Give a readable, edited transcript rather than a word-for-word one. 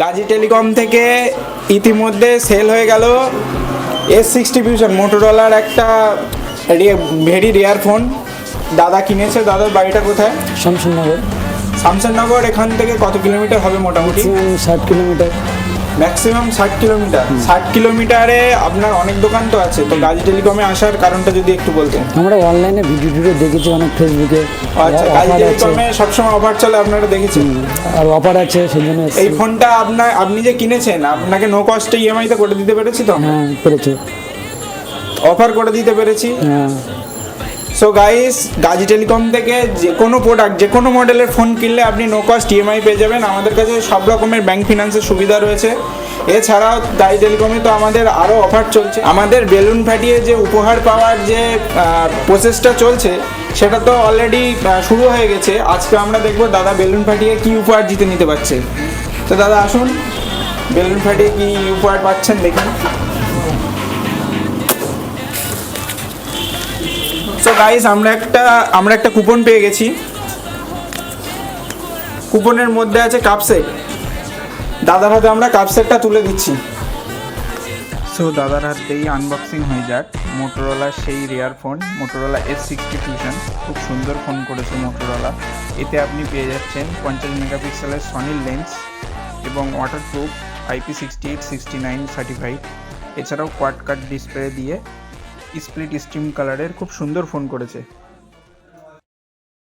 Gazi telecom থেকে ইতিমধ্যে sell হয়ে গেল S60 Fusion, মোটোরোলার একটা ভেরি রেয়ার ফোন। দাদা কিনেছে। দাদার বাড়িটা কোথায়? শামসুনগর। শামসুনগর। এখান থেকে কত কিলোমিটার হবে মোটামুটি? 60 কিলোমিটার। Maximum 60 kilometre. 60 কিলোমিটারে আপনার অনেক দোকান তো আছে, তো গাজী টেলিকমে আসার কারণটা যদি একটু বলতেন। আমরা অনলাইনে ভিডিও দেখেছি অনেক, ফেসবুকে। আচ্ছা, গাজী টেলিকমে সবসময় অফার চলে, আপনারা দেখেছেন? আর অফার আছে সেই জন্য। এই ফোনটা আপনি যে কিনেছেন, আপনাকে নো কস্টে ইএমআই তে করে দিতে পেরেছি তো? হ্যাঁ, পেরেছি। অফার করে দিতে পেরেছি। হ্যাঁ। সো গাইস, গাজী টেলিকম থেকে যে কোনো প্রোডাক্ট, যে কোনো মডেলের ফোন কিনলে আপনি নো কস্ট ইএমআই পেয়ে যাবেন। আমাদের কাছে সব রকমের ব্যাংক ফিনান্সের সুবিধা রয়েছে। এছাড়াও গাজী টেলিকমে তো আমাদের আরও অফার চলছে। আমাদের বেলুন ফাটিয়ে যে উপহার পাওয়ার যে প্রসেসটা চলছে, সেটা তো অলরেডি শুরু হয়ে গেছে। আজকে আমরা দেখবো দাদা বেলুন ফাটিয়ে কী উপহার জিতে নিতে পারছে। তো দাদা আসুন, বেলুন ফাটিয়ে কী উপহার পাচ্ছেন দেখুন। সো গাইস, আমরা একটা কুপন পেয়ে গেছি। কুপনের মধ্যে আছে কাপ সেট। দাদার হাতে আমরা কাপ সেটটা তুলে দিচ্ছি। সো দাদার হাতেই আনবক্সিং হয়ে যাক মোটোরোলার সেই rare phone, Motorola S60 Fusion। খুব সুন্দর ফোন করেছে মোটোরোলা। এতে আপনি পেয়ে যাচ্ছেন 50 মেগাপিক্সেলের সনির লেন্স এবং ওয়াটারপ্রুফ IP68 69 সার্টিফাইড। এছাড়াও কোয়াড কাট ডিসপ্লে দিয়ে স্প্লিট স্টিম কালারের খুব সুন্দর ফোন করেছে।